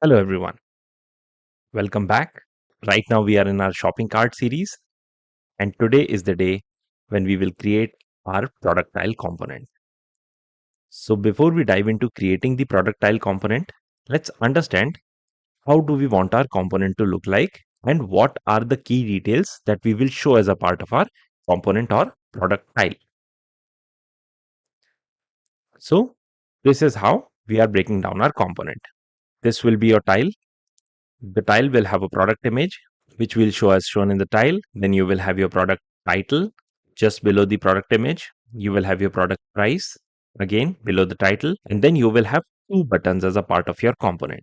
Hello everyone, welcome back. Right now we are in our shopping cart series and today is the day when we will create our product tile component. So before we dive into creating the product tile component, let's understand how do we want our component to look like and what are the key details that we will show as a part of our component or product tile. So this is how we are breaking down our component. This will be your tile. The tile will have a product image, which will show as shown in the tile. Then you will have your product title just below the product image. You will have your product price again below the title. And then you will have two buttons as a part of your component.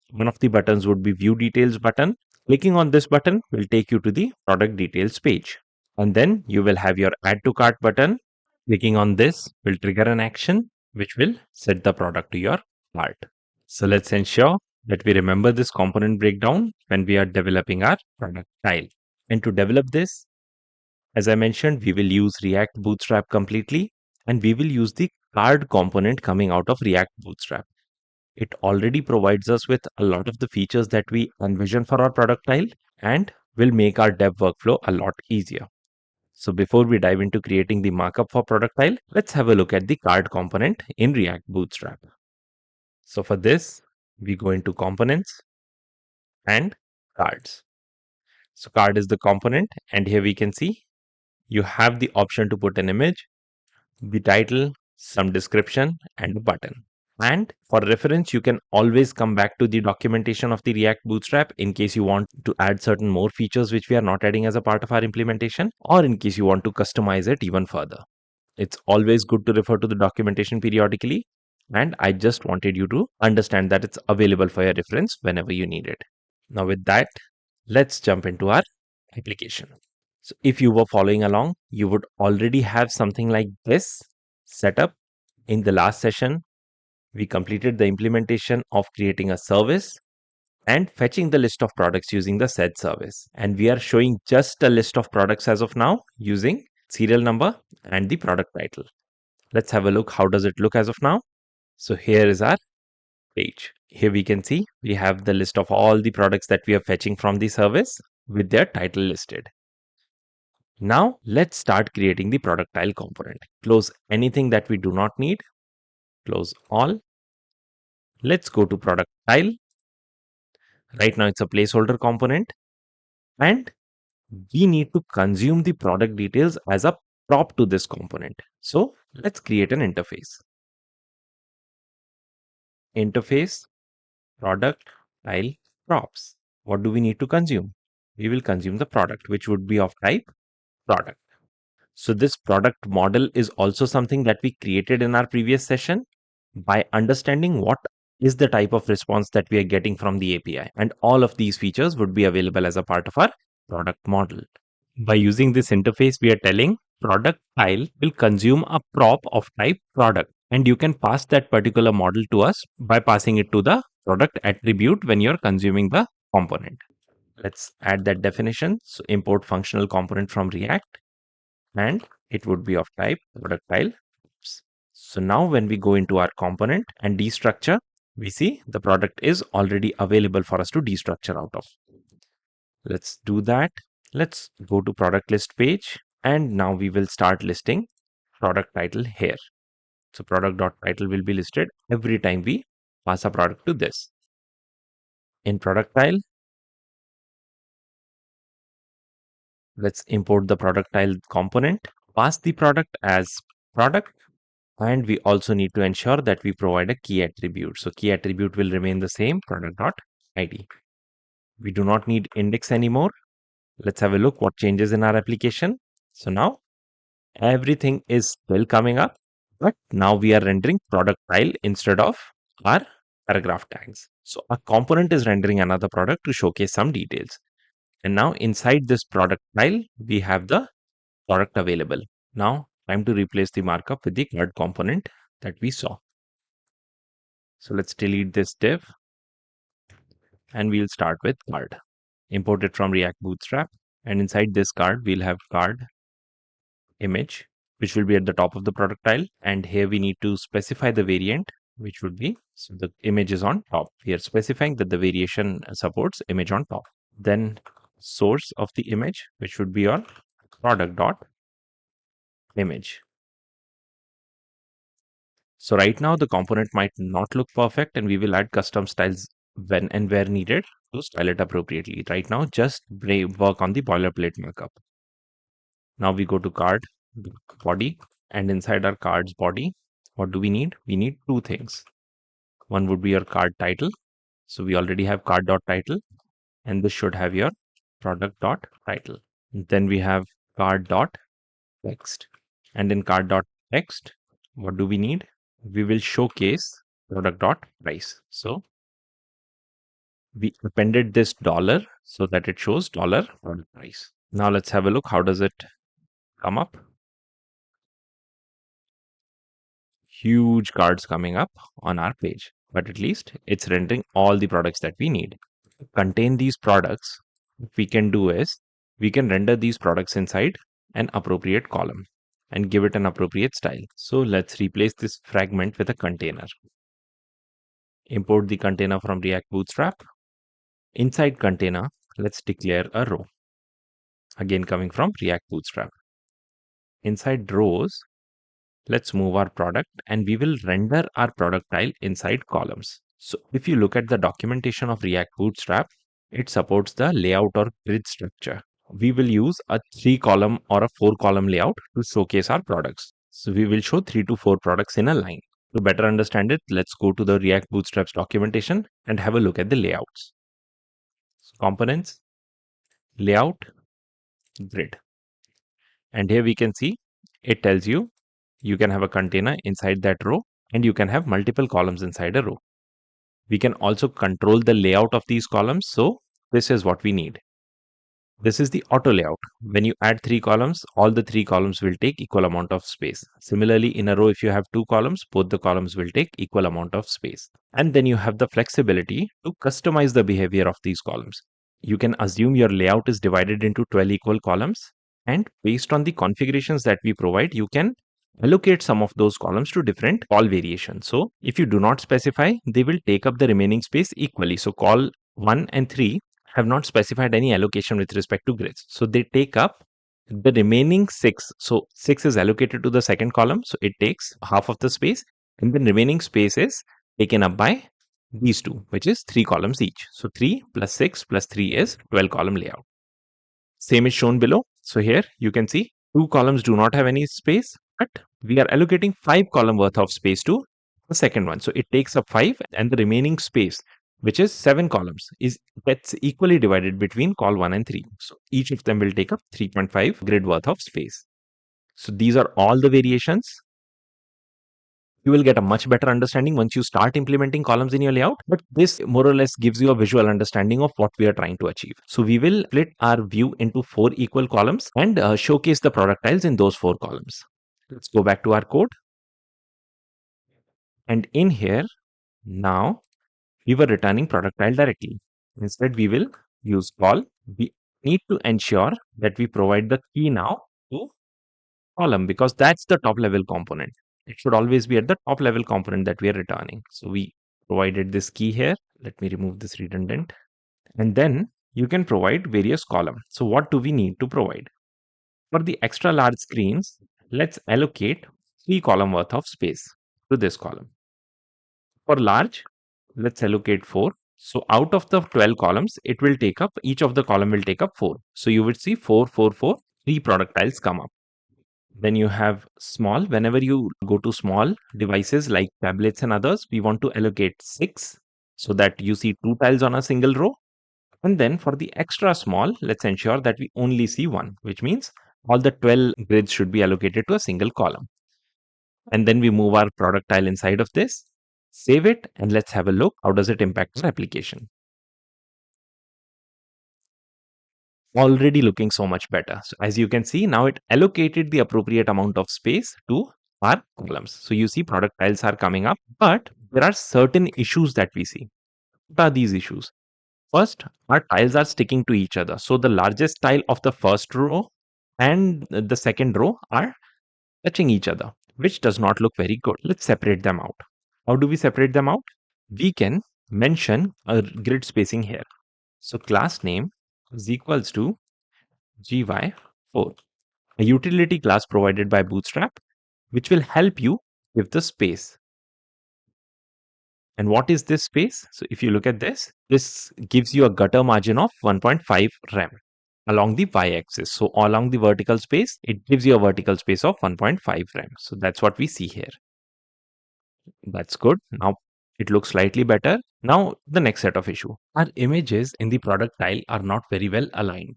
One of the buttons would be view details button. Clicking on this button will take you to the product details page. And then you will have your add to cart button. Clicking on this will trigger an action which will set the product to your cart. So let's ensure that we remember this component breakdown when we are developing our product tile. And to develop this, as I mentioned, we will use React Bootstrap completely and we will use the card component coming out of React Bootstrap. It already provides us with a lot of the features that we envision for our product tile and will make our dev workflow a lot easier. So before we dive into creating the markup for product tile, let's have a look at the card component in React Bootstrap. So for this, we go into components and cards. So card is the component and here we can see you have the option to put an image, the title, some description and a button. And for reference, you can always come back to the documentation of the React Bootstrap in case you want to add certain more features which we are not adding as a part of our implementation, or in case you want to customize it even further. It's always good to refer to the documentation periodically. And I just wanted you to understand that it's available for your reference whenever you need it. Now with that, let's jump into our application. So if you were following along, you would already have something like this set up. In the last session, we completed the implementation of creating a service and fetching the list of products using the set service. And we are showing just a list of products as of now using serial number and the product title. Let's have a look. How does it look as of now? So here is our page. Here we can see we have the list of all the products that we are fetching from the service with their title listed. Now let's start creating the product tile component. Close anything that we do not need. Close all. Let's go to product tile. Right now it's a placeholder component and we need to consume the product details as a prop to this component. So let's create an interface. Interface product tile props. What do we need to consume? We will consume the product, which would be of type product. So this product model is also something that we created in our previous session by understanding what is the type of response that we are getting from the API. And all of these features would be available as a part of our product model. By using this interface, we are telling product tile will consume a prop of type product. And you can pass that particular model to us by passing it to the product attribute when you're consuming the component. Let's add that definition. So import functional component from React and it would be of type product tile. So now when we go into our component and destructure, we see the product is already available for us to destructure out of. Let's do that. Let's go to product list page and now we will start listing product title here. So product.title will be listed every time we pass a product to this. In product tile, let's import the product tile component, pass the product as product, and we also need to ensure that we provide a key attribute. So key attribute will remain the same, product.id. We do not need index anymore. Let's have a look what changes in our application. So now everything is still coming up, but now we are rendering product tile instead of our paragraph tags. So a component is rendering another product to showcase some details. And now inside this product tile, we have the product available. Now time to replace the markup with the card component that we saw. So let's delete this div and we'll start with card. Import it from React Bootstrap and inside this card, we'll have card image, which will be at the top of the product tile. And here we need to specify the variant which would be, so the image is on top. We are specifying that the variation supports image on top. Then source of the image, which would be your product dot image. So right now the component might not look perfect, and we will add custom styles when and where needed to style it appropriately. Right now, just work on the boilerplate markup. Now we go to card body, and inside our card's body, what do we need? We need two things. One would be your card title. So we already have card.title, and this should have your product.title. Then we have card.text, and in card.text, what do we need? We will showcase product.price. So we appended this dollar so that it shows dollar product price. Now let's have a look. How does it come up? Huge cards coming up on our page, but at least it's rendering all the products that we need. To contain these products, what we can do is we can render these products inside an appropriate column and give it an appropriate style. So let's replace this fragment with a container. Import the container from React Bootstrap. Inside container, let's declare a row. Again, coming from React Bootstrap. Inside rows, let's move our product, and we will render our product tile inside columns. So if you look at the documentation of React Bootstrap, it supports the layout or grid structure. We will use a 3-column or a 4-column layout to showcase our products. So we will show 3 to 4 products in a line. To better understand it, let's go to the React Bootstrap's documentation and have a look at the layouts. So components, layout, grid. And here we can see it tells you can have a container inside that row, and you can have multiple columns inside a row. We can also control the layout of these columns. So this is what we need. This is the auto layout. When you add 3 columns, all the 3 columns will take equal amount of space. Similarly, in a row, if you have 2 columns, both the columns will take equal amount of space. And then you have the flexibility to customize the behavior of these columns. You can assume your layout is divided into 12 equal columns, and based on the configurations that we provide, you can allocate some of those columns to different call variations. So if you do not specify, they will take up the remaining space equally. So call 1 and 3 have not specified any allocation with respect to grids. So they take up the remaining 6. So 6 is allocated to the second column. So it takes half of the space, and the remaining space is taken up by these two, which is 3 columns each. So 3 plus 6 plus 3 is 12 column layout. Same is shown below. So here you can see 2 columns do not have any space, but we are allocating 5 column worth of space to the second one. So it takes up 5, and the remaining space, which is 7 columns, gets equally divided between call 1 and 3. So each of them will take up 3.5 grid worth of space. So these are all the variations. You will get a much better understanding once you start implementing columns in your layout, but this more or less gives you a visual understanding of what we are trying to achieve. So we will split our view into 4 equal columns and showcase the product tiles in those 4 columns. Let's go back to our code. And in here, now we were returning product tile directly. Instead, we will use call. We need to ensure that we provide the key now to column, because that's the top level component. It should always be at the top level component that we are returning. So we provided this key here. Let me remove this redundant. And then you can provide various columns. So what do we need to provide? For the extra large screens, let's allocate 3 column worth of space to this column. For large, let's allocate 4. So out of the 12 columns, it will take up, each of the column will take up 4. So you would see 4, 4, 4, 3 product tiles come up. Then you have small. Whenever you go to small devices like tablets and others, we want to allocate 6 so that you see 2 tiles on a single row. And then for the extra small, let's ensure that we only see 1, which means all the 12 grids should be allocated to a single column. And then we move our product tile inside of this, save it, and let's have a look. How does it impact our application? Already looking so much better. So as you can see, now it allocated the appropriate amount of space to our columns. So you see product tiles are coming up, but there are certain issues that we see. What are these issues? First, our tiles are sticking to each other. So the largest tile of the first row and the second row are touching each other, which does not look very good. Let's separate them out. How do we separate them out? We can mention a grid spacing here. So class name is equals to gy4, a utility class provided by Bootstrap, which will help you with the space. And what is this space? So if you look at this gives you a gutter margin of 1.5 rem along the y-axis. So along the vertical space, it gives you a vertical space of 1.5 rem. So that's what we see here. That's good. Now it looks slightly better. Now the next set of issue. Our images in the product tile are not very well aligned.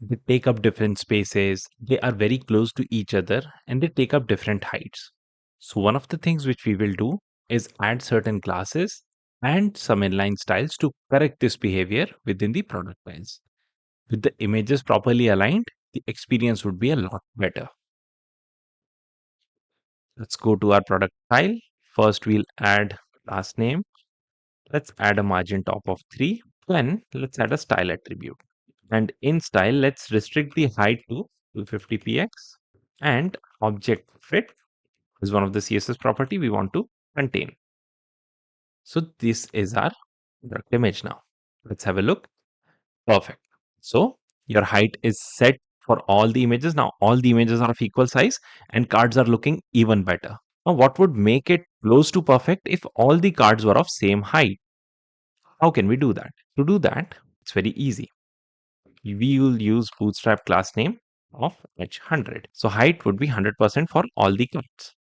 They take up different spaces, they are very close to each other, and they take up different heights. So one of the things which we will do is add certain classes and some inline styles to correct this behavior within the product tiles. With the images properly aligned, the experience would be a lot better. Let's go to our product tile. First, we'll add class name. Let's add a margin top of 3. Then let's add a style attribute. And in style, let's restrict the height to 250px. And object fit is one of the CSS property we want to contain. So this is our product image now. Let's have a look. Perfect. So your height is set for all the images. Now all the images are of equal size and cards are looking even better. Now what would make it close to perfect if all the cards were of same height? How can we do that? To do that, it's very easy. We will use Bootstrap class name of h100. So height would be 100% for all the cards.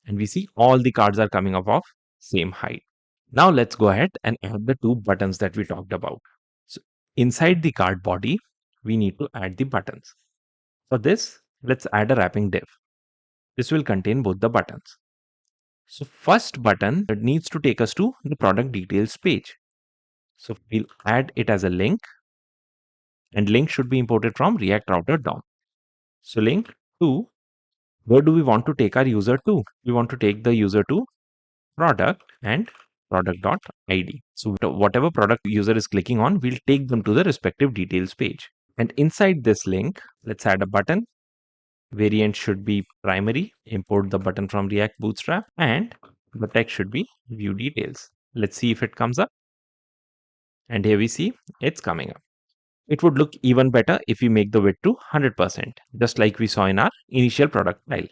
And we see all the cards are coming up of same height. Now let's go ahead and add the two buttons that we talked about. So inside the card body, we need to add the buttons. For this, let's add a wrapping div. This will contain both the buttons. So first button needs to take us to the product details page. So we'll add it as a link, and link should be imported from React Router DOM. So link to, where do we want to take our user to? We want to take the user to product and product.id. So whatever product user is clicking on, we'll take them to the respective details page. And inside this link, let's add a button. Variant should be primary. Import the button from React Bootstrap, and the text should be view details. Let's see if it comes up. And here we see it's coming up. It would look even better if we make the width to 100%, just like we saw in our initial product file.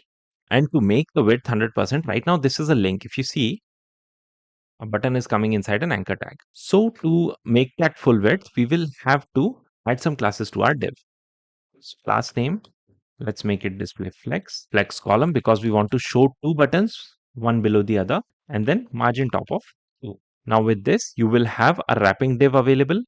And to make the width 100%, right now this is a link. If you see, a button is coming inside an anchor tag. So to make that full width, we will have to add some classes to our div. So class name, let's make it display flex column, because we want to show two buttons, one below the other, and then margin top of 2. Now with this, you will have a wrapping div available.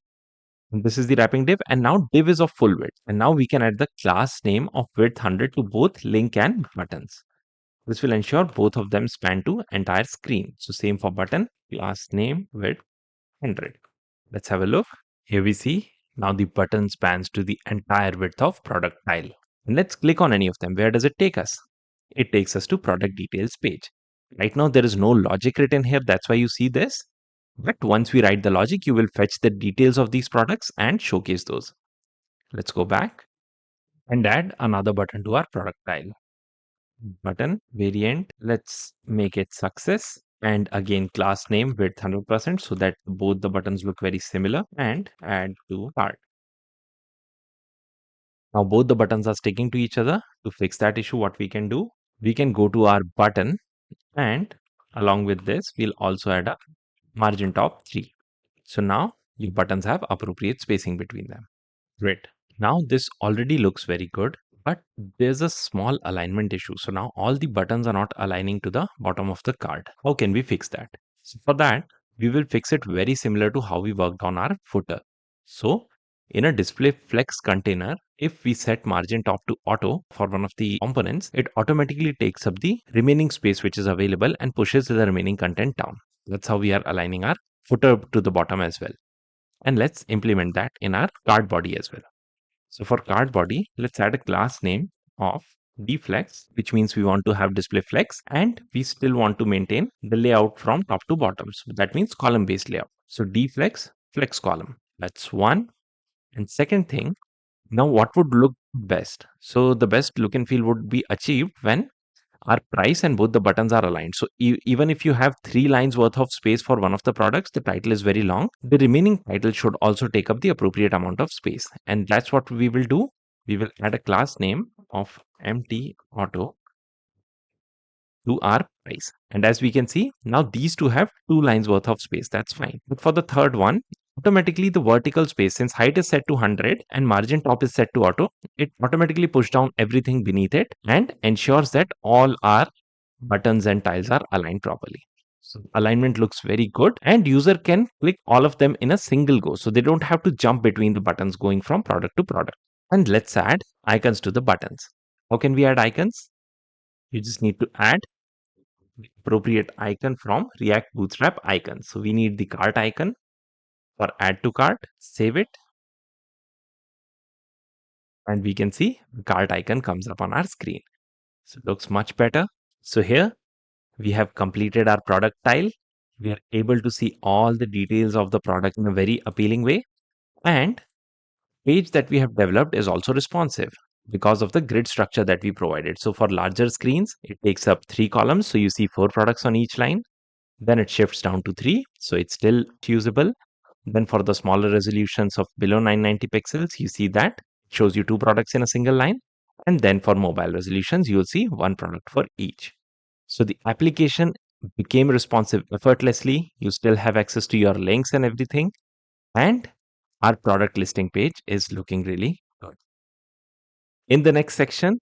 This is the wrapping div, and now div is of full width. And now we can add the class name of width 100 to both link and buttons. This will ensure both of them span to entire screen. So same for button, class name width 100. Let's have a look. Here we see now the button spans to the entire width of product tile. And let's click on any of them. Where does it take us? It takes us to product details page. Right now there is no logic written here. That's why you see this. But once we write the logic, you will fetch the details of these products and showcase those. Let's go back and add another button to our product tile. Button variant, let's make it success, and again class name width 100% so that both the buttons look very similar, and add to cart. Now both the buttons are sticking to each other. To fix that issue, what we can do, we can go to our button, and along with this we'll also add a margin top 3. So now your buttons have appropriate spacing between them. Great. Now this already looks very good, but there's a small alignment issue. So now all the buttons are not aligning to the bottom of the card. How can we fix that? So for that, we will fix it very similar to how we worked on our footer. So in a display flex container, if we set margin top to auto for one of the components, it automatically takes up the remaining space which is available and pushes the remaining content down. That's how we are aligning our footer to the bottom as well. And let's implement that in our card body as well. So for card body, let's add a class name of dflex, which means we want to have display flex, and we still want to maintain the layout from top to bottom. So that means column based layout. So dflex flex column. That's one. And second thing, now what would look best? So the best look and feel would be achieved when our price and both the buttons are aligned. So even if you have 3 lines worth of space for one of the products, the title is very long. The remaining title should also take up the appropriate amount of space. And that's what we will do. We will add a class name of empty auto to our price. And as we can see, now these two have 2 lines worth of space. That's fine. But for the third one, automatically the vertical space, since height is set to 100 and margin top is set to auto, it automatically pushes down everything beneath it and ensures that all our buttons and tiles are aligned properly. So alignment looks very good and user can click all of them in a single go. So they don't have to jump between the buttons going from product to product. And let's add icons to the buttons. How can we add icons? You just need to add the appropriate icon from React Bootstrap icons. So we need the cart icon for add to cart, save it. And we can see the cart icon comes up on our screen. So it looks much better. So here we have completed our product tile. We are able to see all the details of the product in a very appealing way. And page that we have developed is also responsive because of the grid structure that we provided. So for larger screens, it takes up 3 columns. So you see 4 products on each line. Then it shifts down to 3. So it's still usable. Then for the smaller resolutions of below 990 pixels, you see that it shows you 2 products in a single line. And then for mobile resolutions, you'll see 1 product for each. So the application became responsive effortlessly. You still have access to your links and everything. And our product listing page is looking really good. In the next section,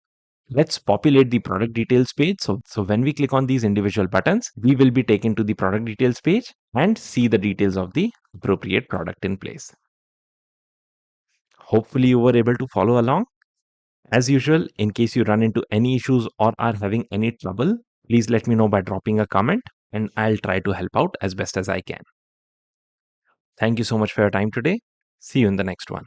let's populate the product details page. So when we click on these individual buttons, we will be taken to the product details page and see the details of the appropriate product in place. Hopefully you were able to follow along. As usual, in case you run into any issues or are having any trouble, please let me know by dropping a comment and I'll try to help out as best as I can. Thank you so much for your time today. See you in the next one.